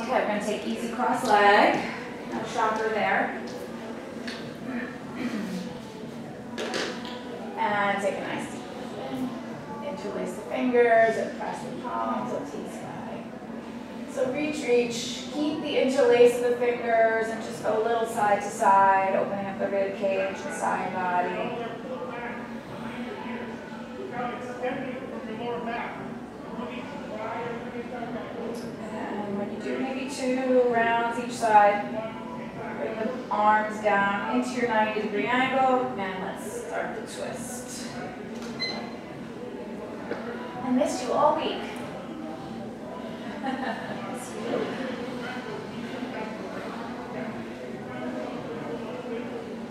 Okay, we're going to take easy cross leg. No shocker there. And take a nice deep breath in. Interlace the fingers and press the palms up to the sky. So reach. Keep the interlace of the fingers and just go a little side to side, opening up the rib cage, the side body. And when you do maybe 2 rounds each side, bring the arms down into your 90-degree angle, and let's start the twist. I missed you all week.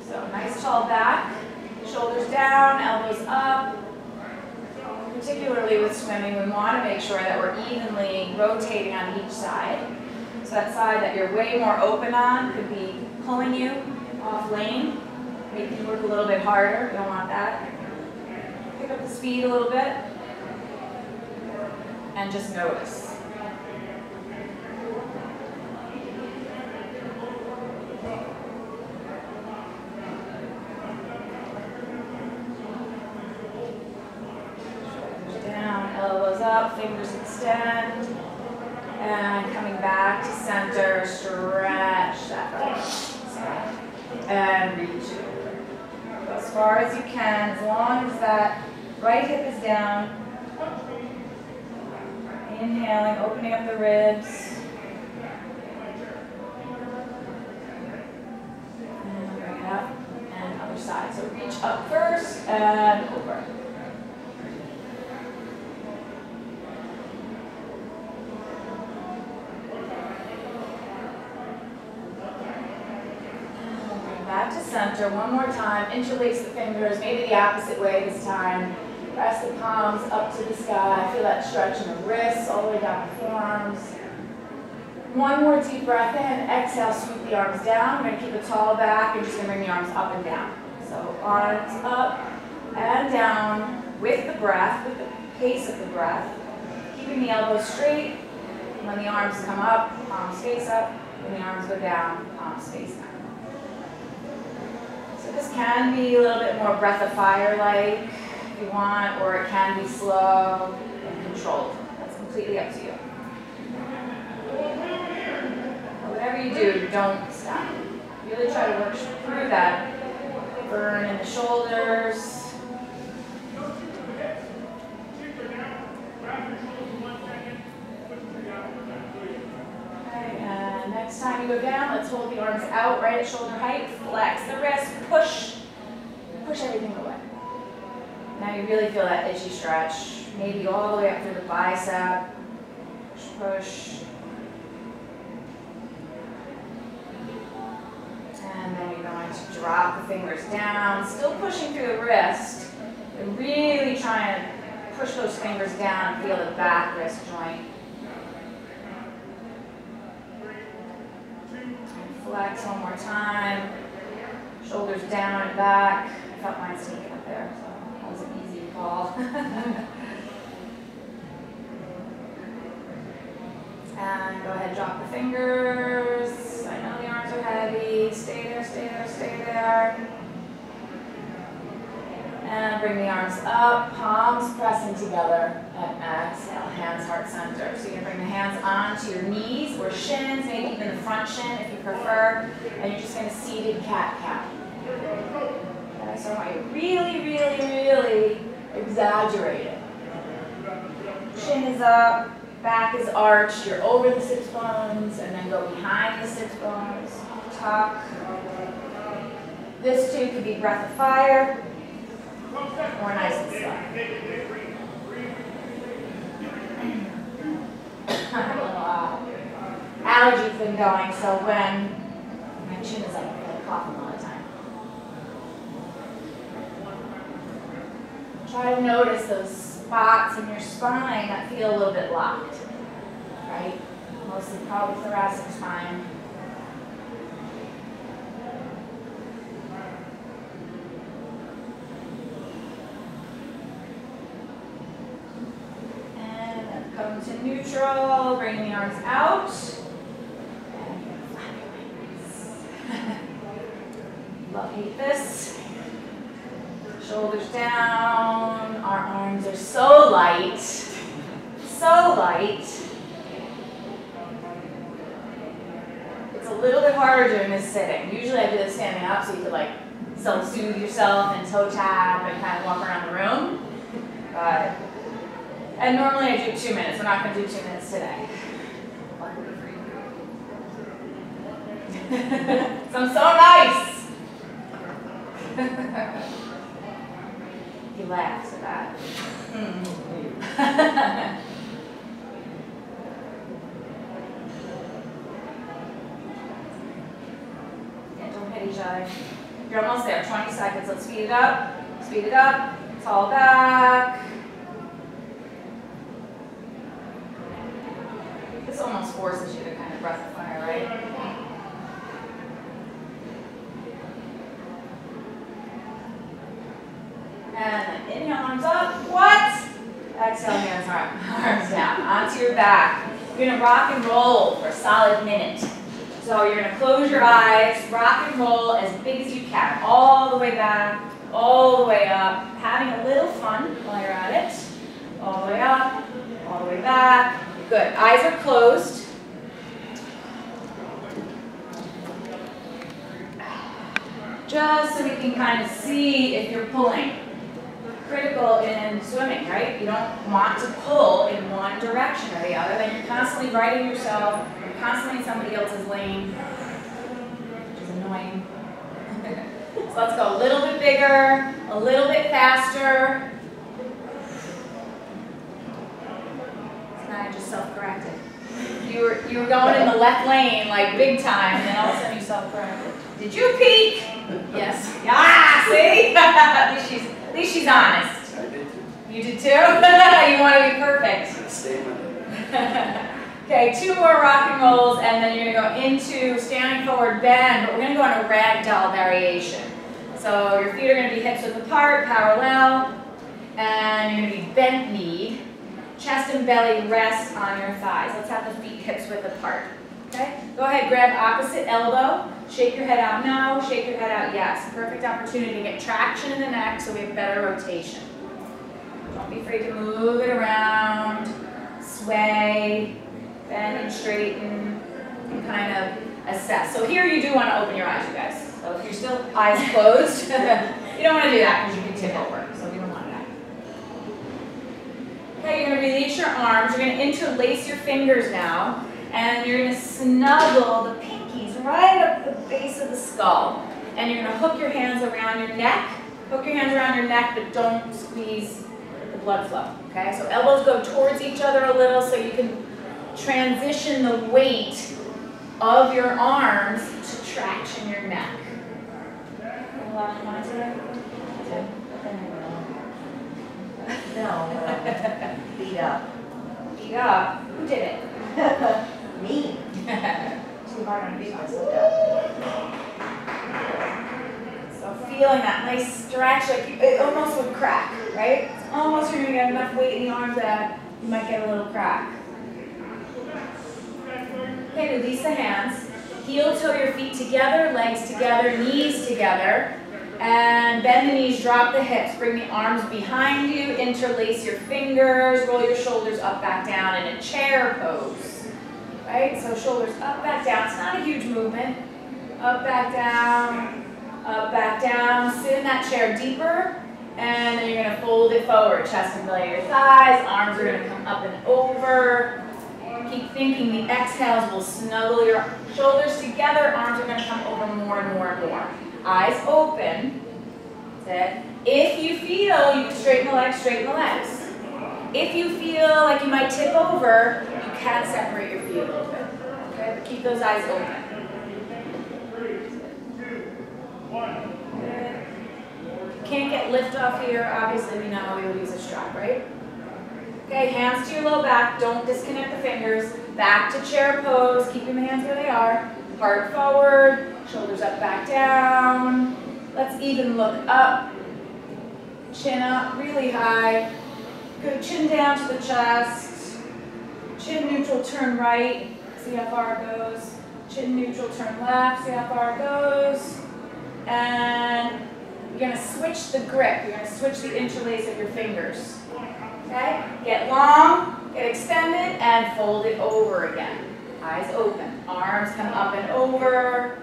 So nice tall back, shoulders down, elbows up. Particularly with swimming, we want to make sure that we're evenly rotating on each side. So that side that you're way more open on could be pulling you off lane, making you work a little bit harder. You don't want that. Pick up the speed a little bit and just notice. Up, fingers extend, and coming back to center, stretch that right side, and reach over. Go as far as you can, as long as that right hip is down. Inhaling, opening up the ribs. And bring it up, and other side. So reach up first, and over. Back to center, one more time, interlace the fingers, maybe the opposite way this time. Press the palms up to the sky, feel that stretch in the wrists, all the way down the forearms. One more deep breath in, exhale, swoop the arms down. We're going to keep a tall back, and just going to bring the arms up and down. So arms up and down with the breath, with the pace of the breath. Keeping the elbows straight. When the arms come up, palms face up. When the arms go down, palms face down. This can be a little bit more breath of fire-like if you want, or it can be slow and controlled. That's completely up to you. But whatever you do, don't stop. Really try to work through that burn in the shoulders. Next time you go down, let's hold the arms out right at shoulder height, flex the wrist, push everything away. Now you really feel that itchy stretch, maybe all the way up through the bicep, push. And then you're going to drop the fingers down, still pushing through the wrist, and really trying to push those fingers down and feel the back wrist joint. Flex one more time, shoulders down and back. I felt mine sneaking up there, so that was an easy call. And go ahead, drop the fingers. I know the arms are heavy. Stay there, stay there, stay there. And bring the arms up, palms pressing together, and exhale, hands heart center. So you're going to bring the hands onto your knees or shins, maybe even the front shin if you prefer, and you're just going to seated cat-cow. Okay, so I want you to really exaggerate it. Chin is up, back is arched, you're over the sits bones, and then go behind the sits bones, tuck. This too could be breath of fire. More nice and slow. I have a little allergy thing going, so when my chin is up, I feel like coughing all the time. Try to notice those spots in your spine that feel a little bit locked, right? Mostly probably thoracic spine. Come to neutral, bring the arms out, hate this. Shoulders down. Our arms are so light. So light. It's a little bit harder doing this sitting. Usually I do this standing up so you could like self-soothe yourself and toe tap and kind of walk around the room. And normally I do 2 minutes. We're not going to do 2 minutes today. So I'm so nice. He laughs at that. Yeah, don't hit each other. You're almost there. 20 seconds. Let's speed it up. Speed it up. Fall back. This almost forces you to kind of breath the fire, right? And then inhale, arms up. What? Exhale, hands arms down. Onto your back. You're going to rock and roll for a solid minute. So you're going to close your eyes, rock and roll as big as you can. All the way back, all the way up. Having a little fun while you're at it. All the way up, all the way back. Good. Eyes are closed. Just so we can kind of see if you're pulling. Critical in swimming, right? You don't want to pull in one direction or the other. Then you're constantly righting yourself. You're constantly in somebody else's lane, which is annoying. So let's go a little bit bigger, a little bit faster. It's not just self-corrected. You were going in the left lane like big time, and then all of a sudden you self-corrected. Did you peek? Yes. Ah, see? At least she's honest. I did too. You did too? You want to be perfect. Okay, 2 more rock and rolls, and then you're going to go into standing forward bend, but we're going to go on a ragdoll variation. So your feet are going to be hips width apart, parallel, and you're going to be bent knee. Chest and belly rest on your thighs. Let's have the feet hips width apart. Okay? Go ahead, grab opposite elbow. Shake your head out no, shake your head out yes. Perfect opportunity to get traction in the neck so we have better rotation. Don't be afraid to move it around, sway, bend and straighten, and kind of assess. So here you do want to open your eyes, you guys. So if you're still eyes closed, you don't want to do that because you can tip over. So we don't want that. Okay, you're going to release your arms. You're going to interlace your fingers now. And you're going to snuggle the pinkies right up the base of the skull. And you're going to hook your hands around your neck. Hook your hands around your neck, but don't squeeze the blood flow. Okay, so elbows go towards each other a little so you can transition the weight of your arms to traction your neck. No, beat up. Beat up? Who did it? Me. Too hard on yourself. So feeling that nice stretch, like it almost would crack, right? It's almost you're going to get enough weight in the arms that you might get a little crack. Okay, release the hands. Heel toe your feet together, legs together, knees together. And bend the knees, drop the hips. Bring the arms behind you, interlace your fingers, roll your shoulders up, back down in a chair pose. Right? So shoulders up, back down. It's not a huge movement. Up, back down, up, back down. Sit in that chair deeper. And then you're going to fold it forward. Chest and belly of your thighs. Arms are going to come up and over. Keep thinking the exhales will snuggle your shoulders together. Arms are going to come over more and more and more. Eyes open. That's it. If you feel, you can straighten the legs, straighten the legs. If you feel like you might tip over, you can separate your feet a little bit. Okay, but keep those eyes open. 3, 2, 1. Can't get lift off here. Obviously, we know we would use a strap, right? Okay, hands to your low back. Don't disconnect the fingers. Back to chair pose. Keeping the hands where they are. Heart forward. Shoulders up, back down. Let's even look up. Chin up really high. Good, chin down to the chest. Chin neutral, turn right. See how far it goes. Chin neutral, turn left. See how far it goes. And you're going to switch the grip. You're going to switch the interlace of your fingers. Okay? Get long, get extended, and fold it over again. Eyes open. Arms come up and over.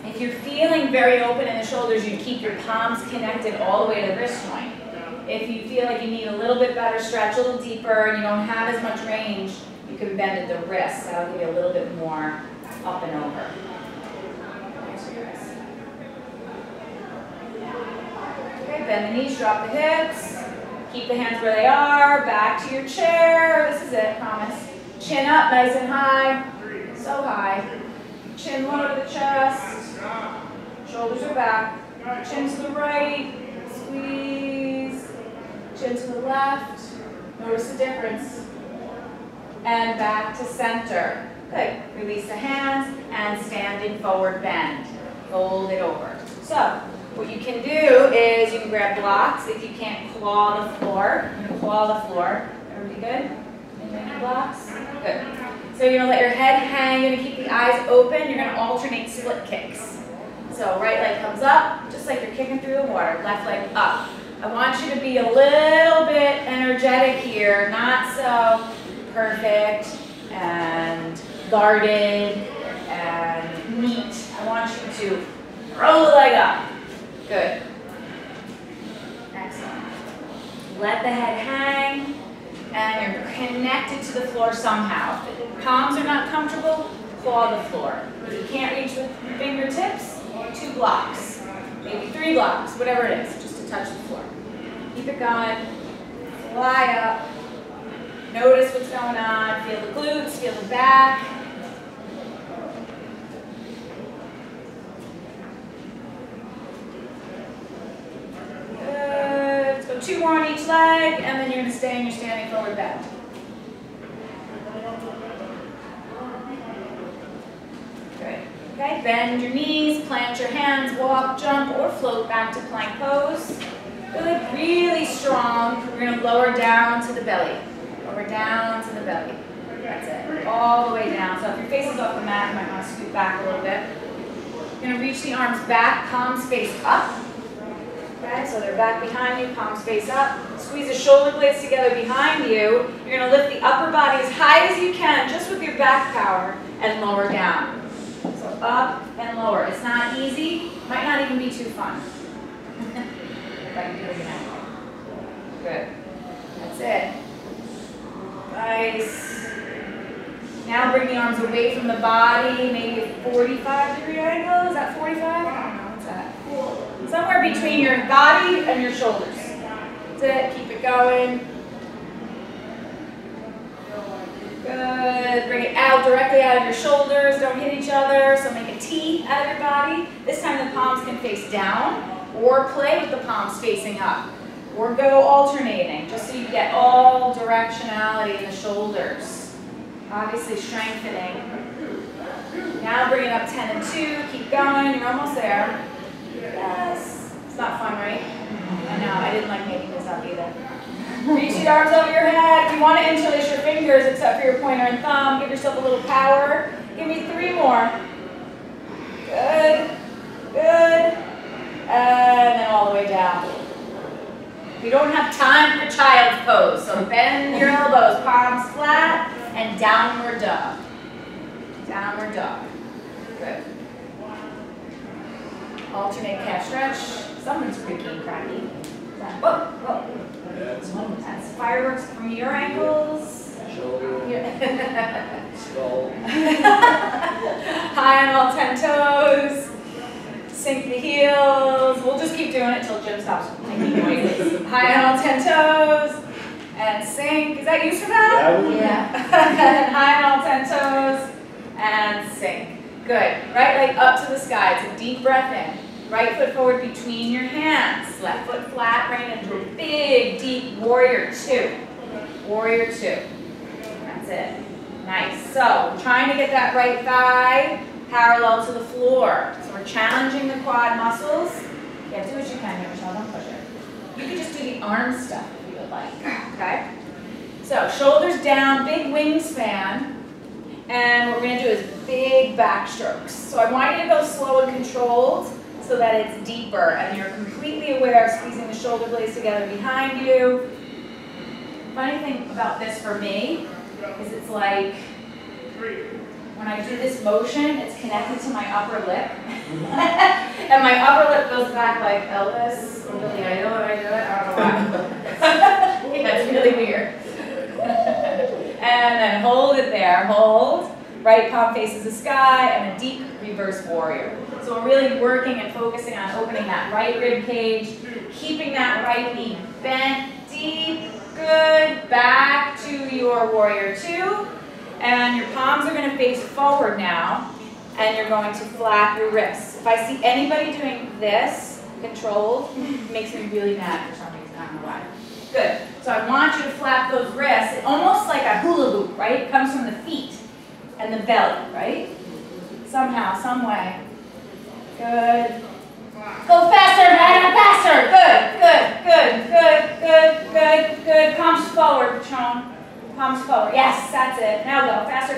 If you're feeling very open in the shoulders, you keep your palms connected all the way to the wrist joint. If you feel like you need a little bit better stretch, a little deeper, and you don't have as much range, you can bend at the wrist. That'll give you a little bit more up and over. Okay, bend the knees, drop the hips. Keep the hands where they are. Back to your chair. This is it, promise. Chin up, nice and high. So high. Chin low to the chest. Shoulders are back. Chin to the right. Squeeze. Chin to the left. Notice the difference. And back to center. Good. Release the hands and standing forward bend. Fold it over. So, what you can do is you can grab blocks if you can't claw the floor. You can claw the floor. Everybody good? Any blocks? Good. So you're going to let your head hang. You're going to keep the eyes open. You're going to alternate split kicks. So right leg comes up, just like you're kicking through the water. Left leg up. I want you to be a little bit energetic here, not so perfect and guarded and neat. I want you to roll the leg up. Good. Excellent. Let the head hang, and you're connected to the floor somehow. If the palms are not comfortable, claw the floor. If you can't reach with your fingertips, 2 blocks, maybe 3 blocks, whatever it is, just to touch the floor. Keep it going. Fly up. Notice what's going on. Feel the glutes, feel the back. Good. Let's go 2 more on each leg, and then you're going to stay in your standing forward bend. Good. Okay, bend your knees, plant your hands, walk, jump, or float back to plank pose. Good, really strong. We're going to lower down to the belly. Lower down to the belly. That's it. All the way down. So if your face is off the mat, you might want to scoot back a little bit. You're going to reach the arms back, palms face up. Okay, so they're back behind you, palms face up. Squeeze the shoulder blades together behind you. You're going to lift the upper body as high as you can, just with your back power, and lower down. So up and lower. It's not easy. Might not even be too fun. But you do it now. Good. That's it. Nice. Now bring the arms away from the body, maybe a 45-degree angle. Is that 45? I don't know. What's that? Somewhere between your body and your shoulders. That's it. Keep it going. Good. Bring it out, directly out of your shoulders. Don't hit each other, so make a T out of your body. This time the palms can face down, or play with the palms facing up. Or go alternating, just so you get all directionality in the shoulders. Obviously strengthening. Now bring it up 10 and 2. Keep going. You're almost there. Yes. It's not fun, right? I know. I didn't like making this up either. Reach the arms over your head. If you want to interlace your fingers, except for your pointer and thumb, give yourself a little power. Give me 3 more. Good. Good. And then all the way down. We don't have time for child's pose, so bend your elbows, palms flat, and downward dog. Downward dog. Good. Alternate calf stretch. Someone's creaky and cracky. Whoa, whoa. That's fireworks from your ankles. Shoulder. Skull. High on all 10 toes. Sink the heels. We'll just keep doing it until Jim stops making noises. High on all 10 toes. And sink. Is that you, Savannah? Yeah. And high on all 10 toes. And sink. Good. Right leg up to the sky. It's a deep breath in. Right foot forward between your hands. Left foot flat. Right into a big, deep warrior 2. Warrior 2. That's it. Nice. So, we're trying to get that right thigh parallel to the floor. So we're challenging the quad muscles. Yeah, do what you can here, Michelle. Don't push it. You can just do the arm stuff if you would like. Okay? So, shoulders down, big wingspan. And what we're going to do is big back strokes. So I want you to go slow and controlled so that it's deeper and you're completely aware of squeezing the shoulder blades together behind you. Funny thing about this for me is it's like when I do this motion, it's connected to my upper lip. And my upper lip goes back like Elvis or Billy Idol when I do it. I don't know why. Yeah, it's really weird. And then hold it there. Hold. Right palm faces the sky and a deep reverse warrior. So we're really working and focusing on opening that right rib cage, keeping that right knee bent deep. Good. Back to your warrior two. And your palms are going to face forward now. And you're going to flap your wrists. If I see anybody doing this, controlled, it makes me really mad for some reason. I don't know why. Good. So I want you to flap those wrists, almost like a hula hoop, right? It comes from the feet and the belly, right? Somehow, some way. Good. Go faster, man, faster. Good. Palms forward, Patron. Palms forward. Yes, that's it. Now go. Faster.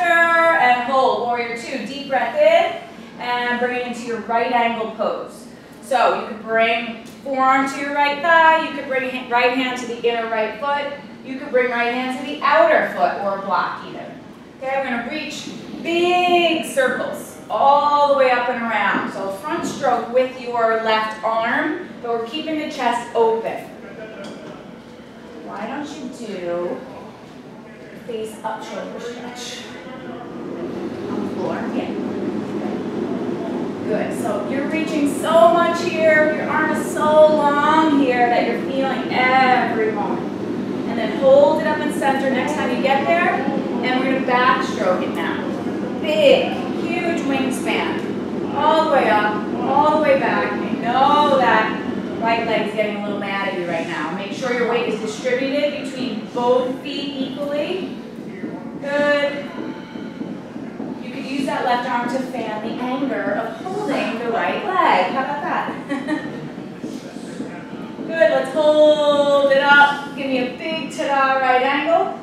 And hold. Warrior two. Deep breath in. And bring it into your right angle pose. So you could bring forearm to your right thigh. You could bring right hand to the inner right foot. You could bring right hand to the outer foot or block even. Okay, we're going to reach big circles all the way up and around. So front stroke with your left arm, but we're keeping the chest open. Why don't you do face up shoulder stretch on the floor? Yeah. Good. So you're reaching so much here. Your arm is so long here that you're feeling every moment. And then hold it up in center next time you get there. And we're going to backstroke it now. Big, huge wingspan. All the way up, all the way back. I know that right leg's getting a little mad at you right now. Make sure your weight is distributed between both feet equally. Good. You could use that left arm to fan the anger of holding the right leg. How about that? Good, let's hold it up. Give me a big ta-da right angle.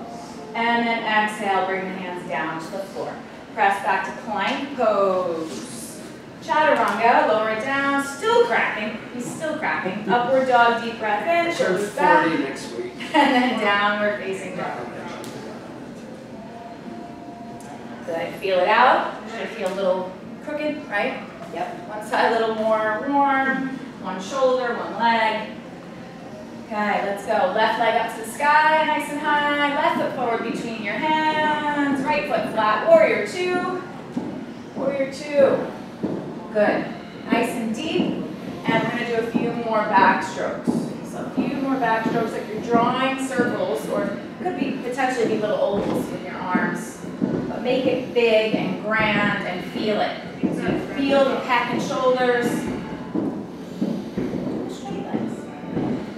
And then exhale, bring the hands down to the floor. Press back to plank pose. Chaturanga, lower it down, still cracking. He's still cracking. Upward dog, deep breath in, shoulders back. 40 next week. And then downward facing dog. Good, feel it out. Should feel a little crooked, right? Yep, one side a little more warm, one shoulder, one leg. Okay, let's go. Left leg up to the sky, nice and high. Left foot forward between your hands. Right foot flat. Warrior two. Warrior two. Good. Nice and deep. And we're going to do a few more back strokes. So a few more back strokes like you're drawing circles, or could be potentially be little ovals with your arms. But make it big and grand and feel it. So you feel the pec and shoulders.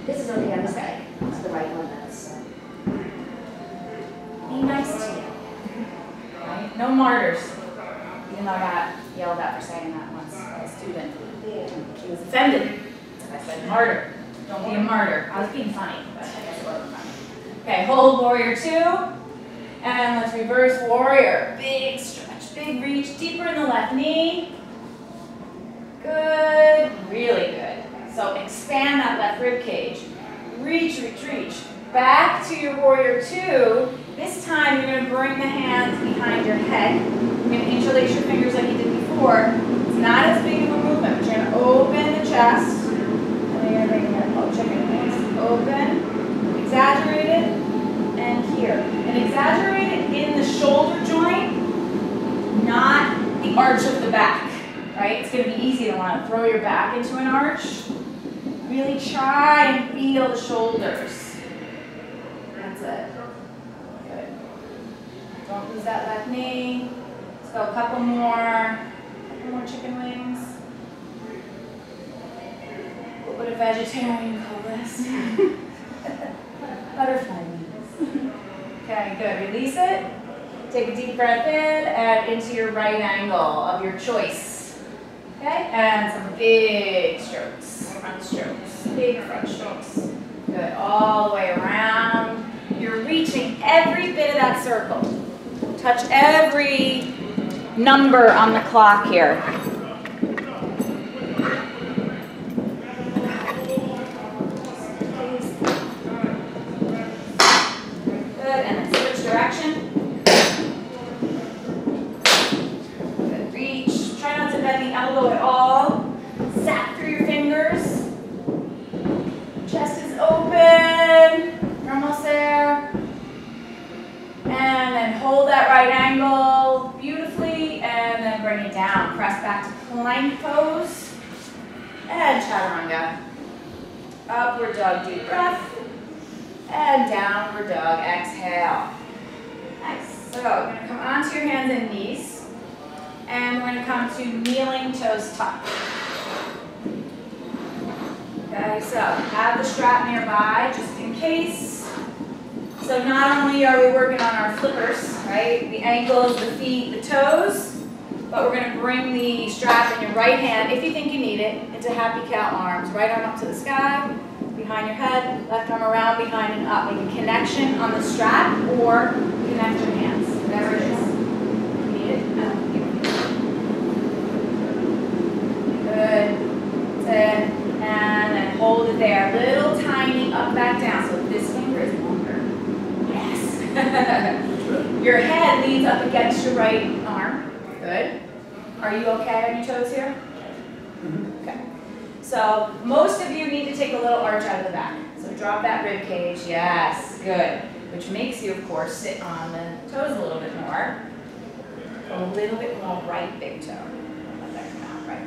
This is on the other side. It's the right one that's. Be nice to you. Right? No martyrs. Even though I got yelled at for saying that once by a student. She was offended. I said martyr. Don't be a martyr. I was being funny, but I guess it wasn't funny. Okay, hold warrior two. And let's reverse warrior. Big stretch, big reach, deeper in the left knee. Good, really good. So expand that left rib cage. Reach. Back to your warrior two. This time you're going to bring the hands behind your head. You're going to interlace your fingers like you did before. It's not as big of a movement, but you're going to open the chest. And then you're going to chicken wings. Open, exaggerated, and here. And exaggerated in the shoulder joint, not the arch of the back. Right? It's going to be easy to want to throw your back into an arch. Really try and feel the shoulders. That's it. Good. Don't lose that left knee. Let's go a couple more chicken wings. A little bit of vegetarian colas. Butterfly wings. Okay, good. Release it. Take a deep breath in and into your right angle of your choice. Okay, and some big strokes, front strokes, big front strokes. Good, all the way around. You're reaching every bit of that circle. Touch every number on the clock here. Good, and then switch direction. Good, reach. Try not to bend the elbow at all. Sap through your fingers. Chest is open. You're almost there. And then hold that right angle beautifully, and then bring it down. Press back to plank pose. And chaturanga. Upward dog, deep breath. And downward dog, exhale. Nice. So we're going to come onto your hands and knees. And we're going to come to kneeling toes tucked. Okay, so have the strap nearby just in case. So not only are we working on our flippers, right, the ankles, the feet, the toes, but we're going to bring the strap in your right hand, if you think you need it, into happy cow arms. Right arm up to the sky, behind your head, left arm around, behind and up. Make a connection on the strap or connect your hands, whatever it is. You need it? No. Good. Good. And then hold it there. Little tiny up, back down. So this finger is longer. Yes. Your head leans up against your right arm. Good. Are you okay on your toes here? Okay. So most of you need to take a little arch out of the back. So drop that rib cage. Yes. Good. Which makes you, of course, sit on the toes a little bit more. A little bit more right big toe.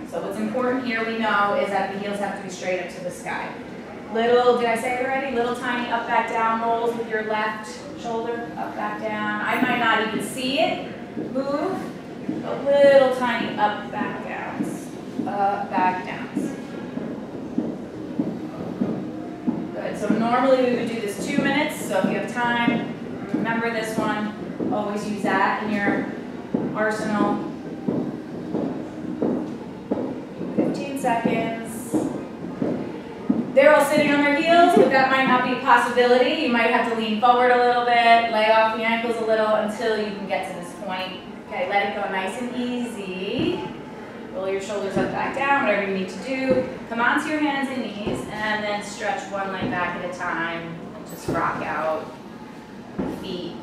So what's important here we know is that the heels have to be straight up to the sky. Little, did I say it already? Little tiny up, back, down rolls with your left shoulder, up, back, down. I might not even see it move, but little tiny up, back, downs. Up, back, downs. Good, so normally we would do this 2 minutes, so if you have time, remember this one. Always use that in your arsenal. 15 seconds. They're all sitting on their heels, but that might not be a possibility. You might have to lean forward a little bit, lay off the ankles a little until you can get to this point. Okay, let it go nice and easy. Roll your shoulders up, back down, whatever you need to do. Come onto your hands and knees, and then stretch one leg back at a time. Just rock out feet.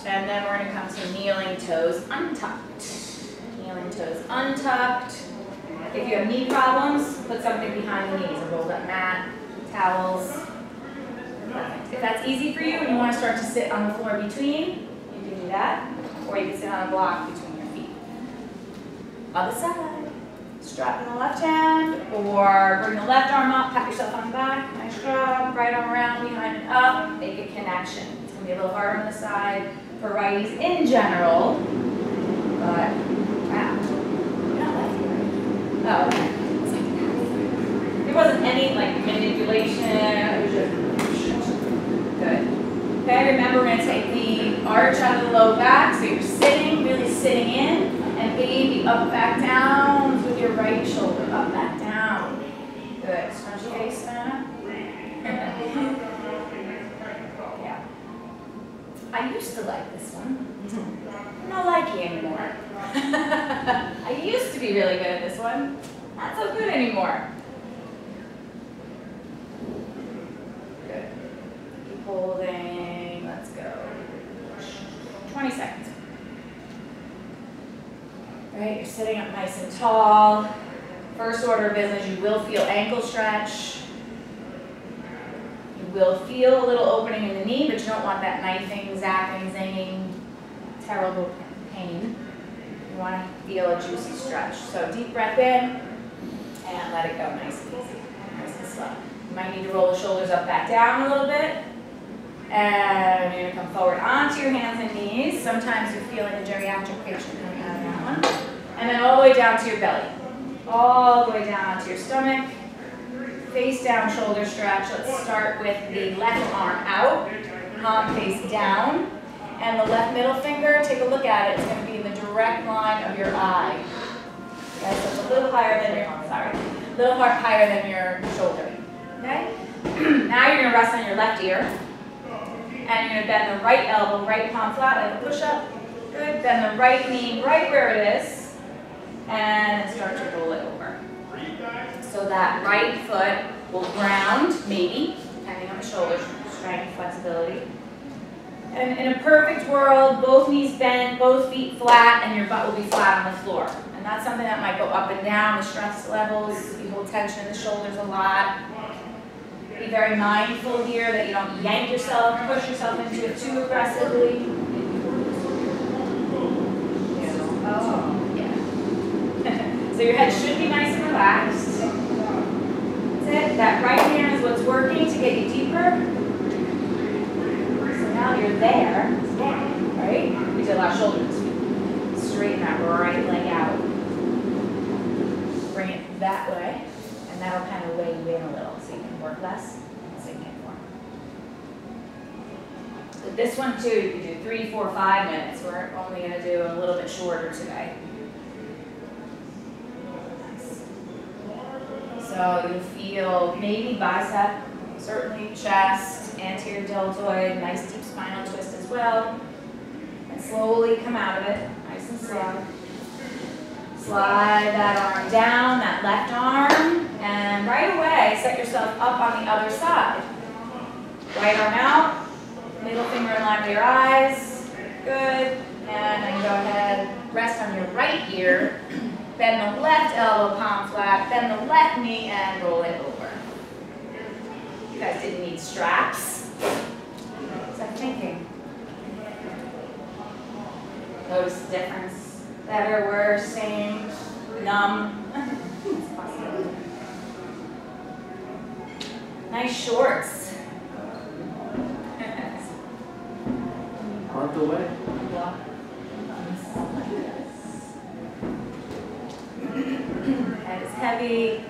And then we're going to come to kneeling toes untucked. Kneeling toes untucked. If you have knee problems, put something behind the knees. A rolled up mat, towels. Perfect. If that's easy for you and you want to start to sit on the floor between, you can do that. Or you can sit on a block between your feet. Other side. Strap in the left hand, or bring the left arm up, pat yourself on the back. Nice job. Right arm around, behind and up. Make a connection. It's going to be a little harder on the side for righties in general, but wow, you're not lefty, right? Oh, okay. There wasn't any like manipulation, it was just good. Okay, remember we're going to take the arch out of the low back, so you're sitting, really sitting in, and baby up, back down with your right shoulder, up, back down. Good, scrunch your face, Savannah. I used to like this one. I don't like you anymore. I used to be really good at this one. Not so good anymore. Good. Keep holding. Let's go. 20 seconds. Right, you're sitting up nice and tall. First order of business, you will feel ankle stretch. You will feel a little opening in the knee, but you don't want that knifing, zapping, zinging, terrible pain. You want to feel a juicy stretch. So deep breath in, and let it go nice and easy, nice and slow. You might need to roll the shoulders up, back down a little bit. And you're going to come forward onto your hands and knees. Sometimes you're feeling a geriatric patient coming out of that one. And then all the way down to your belly. All the way down onto your stomach. Face down shoulder stretch. Let's start with the left arm out. Palm face down. And the left middle finger, take a look at it. It's going to be in the direct line of your eye. Okay, so it's a little higher than your, a little higher than your shoulder. Okay? Now you're gonna rest on your left ear. And you're gonna bend the right elbow, right palm flat like a push-up. Good, bend the right knee right where it is. And then start to roll it over. So that right foot will ground, maybe, depending on the shoulder strength, flexibility. And in a perfect world, both knees bent, both feet flat, and your butt will be flat on the floor. And that's something that might go up and down with stress levels. You hold tension in the shoulders a lot. Be very mindful here that you don't yank yourself, push yourself into it too aggressively. Oh, yeah. So your head should be nice and relaxed. That's it. That right hand is what's working to get you deeper. So now you're there, right? We did a lot of shoulders. Straighten that right leg out. Bring it that way, and that'll kind of weigh you in a little so you can work less and sink in more. So this one too, you can do 3, 4, 5 minutes. We're only going to do a little bit shorter today. So you feel maybe bicep, certainly chest, anterior deltoid, nice deep spinal twist as well. And slowly come out of it, nice and slow. Slide that arm down, that left arm, and right away set yourself up on the other side. Right arm out, middle finger in line with your eyes. Good. And then go ahead, rest on your right ear. Bend the left elbow, palm flat, bend the left knee, and roll it over. You guys didn't need straps. What's that thinking? Notice the difference. Better, worse, same, numb. Nice shorts. On the way. Head is heavy.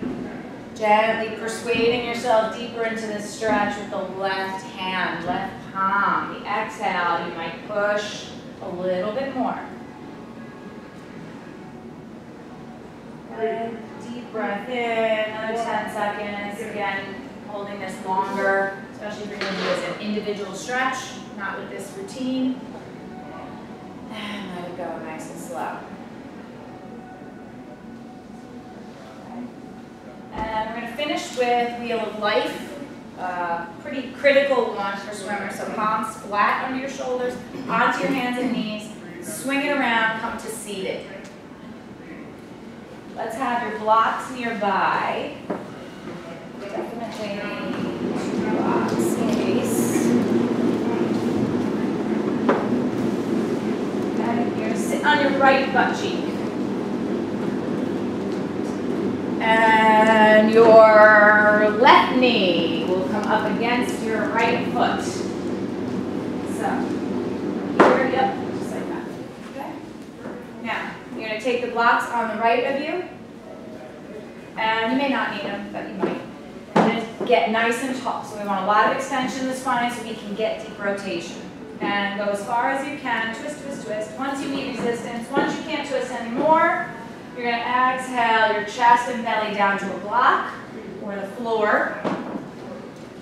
Gently persuading yourself deeper into this stretch with the left hand, left palm. The exhale, you might push a little bit more. Good. Deep breath in, another 10 seconds. Again, holding this longer, especially if you're going to do this as an individual stretch, not with this routine. And let it go nice and slow. And we're going to finish with Wheel of Life. Pretty critical one for swimmers. So palms flat under your shoulders, onto your hands and knees. Swing it around, come to seated. Let's have your blocks nearby. Definitely 2 blocks in case. And you're going to sit on your right butt cheek. And your left knee will come up against your right foot. So, here, yep, just like that. Okay? Now, you're going to take the blocks on the right of you. And you may not need them, but you might. And get nice and tall. So we want a lot of extension in the spine so we can get deep rotation. And go as far as you can. Twist, twist, twist. Once you meet resistance, once you can't twist anymore, you're going to exhale your chest and belly down to a block or the floor.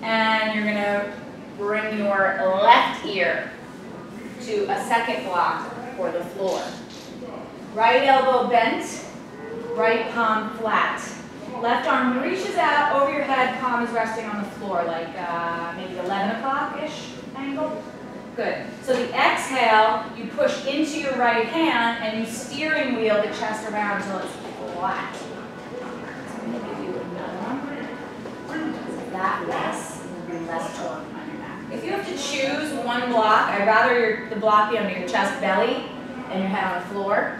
And you're going to bring your left ear to a second block or the floor. Right elbow bent, right palm flat. Left arm reaches out over your head, palm is resting on the floor, like maybe 11 o'clock-ish angle. Good. So the exhale, you push into your right hand and you steering wheel the chest around until it's flat. So I'm going to give you another one. So that less, and less torque on your back. If you have to choose one block, I'd rather the block be under your chest belly and your head on the floor.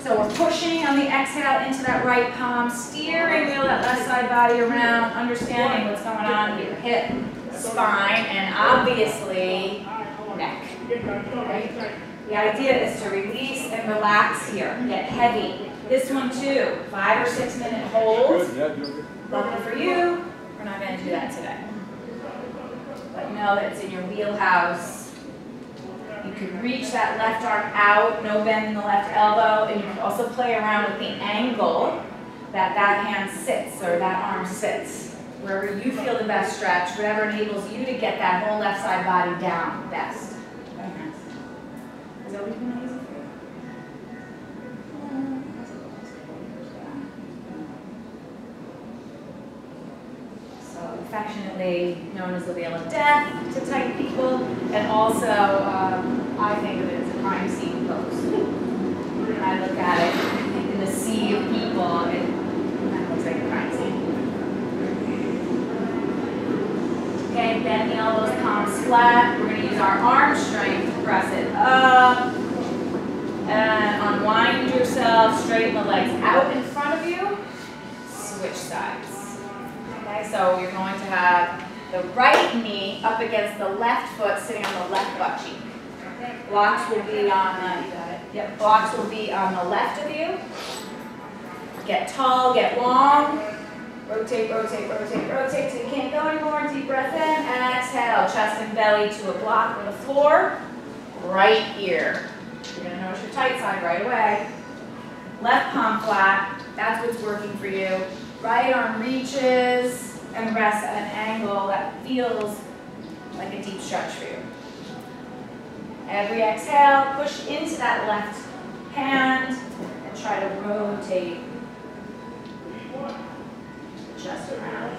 So we're pushing on the exhale into that right palm, steering wheel that left side body around, understanding what's going on with your hip, spine, and obviously neck. Right? The idea is to release and relax here, get heavy. This one too, 5 or 6 minute holds. Lucky for you, we're not going to do that today. But know that it's in your wheelhouse. You can reach that left arm out, no bend in the left elbow, and you can also play around with the angle that hand sits or that arm sits. Wherever you feel the best stretch, whatever enables you to get that whole left side body down best. Is that easy for you? Affectionately known as the wheel of death to type people, and also I think of it as a crime scene pose. When I look at it in the sea of people, it kind of looks like a crime scene. Okay, bend the elbows, palms flat. We're going to use our arm strength to press it up. And unwind yourself, straighten the legs out in front of you. Switch sides. Okay, so you're going to have the right knee up against the left foot, sitting on the left butt cheek. Blocks will be on the, blocks will be on the left of you. Get tall, get long. Rotate, rotate, rotate, rotate till you can't go anymore. Deep breath in, exhale, chest and belly to a block or the floor. Right here. You're going to notice your tight side right away. Left palm flat, that's what's working for you. Right arm reaches and rests at an angle that feels like a deep stretch for you. Every exhale, push into that left hand and try to rotate just around.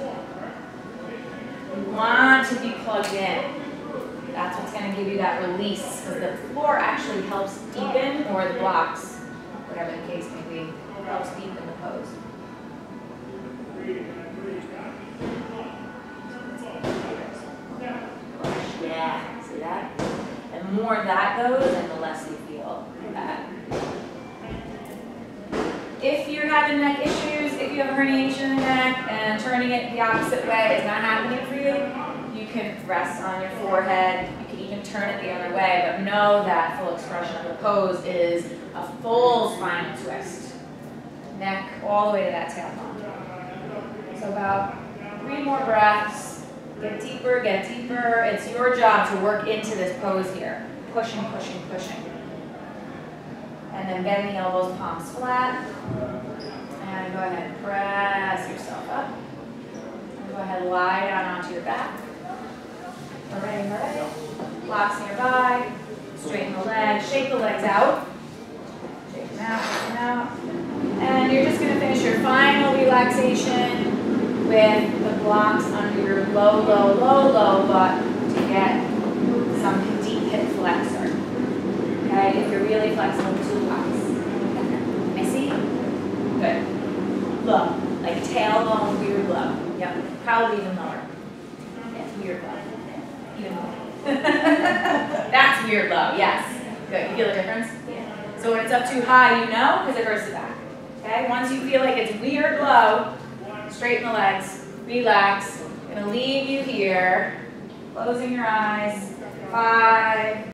You want to be plugged in. That's what's going to give you that release, because the floor actually helps deepen, or the blocks, whatever the case may be, helps deepen the pose. Yeah, see that? The more that goes, and the less you feel that. If you're having neck issues, if you have a herniation in the neck and turning it the opposite way is not happening for you, you can rest on your forehead. You can even turn it the other way, but know that full expression of the pose is a full spinal twist. Neck all the way to that tailbone. So about 3 more breaths. Get deeper, get deeper. It's your job to work into this pose here. Pushing, pushing, pushing. And then bend the elbows, palms flat. And go ahead and press yourself up. And go ahead and lie down onto your back. Hooray, hooray. Blocks nearby. Straighten the legs, shake the legs out. Shake them out, shake them out. And you're just going to finish your final relaxation with the blocks under your low, low, low, low butt to get some deep hip flexor. Okay, if you're really flexible, 2 blocks. I see? Good. Low, like tailbone, weird low. Yep, probably even lower. Yeah, weird low. Even lower. That's weird low, yes. Good, you feel the difference? Yeah. So when it's up too high, you know, because it hurts the back. Okay, once you feel like it's weird low, straighten the legs, relax. I'm going to leave you here, closing your eyes. 5,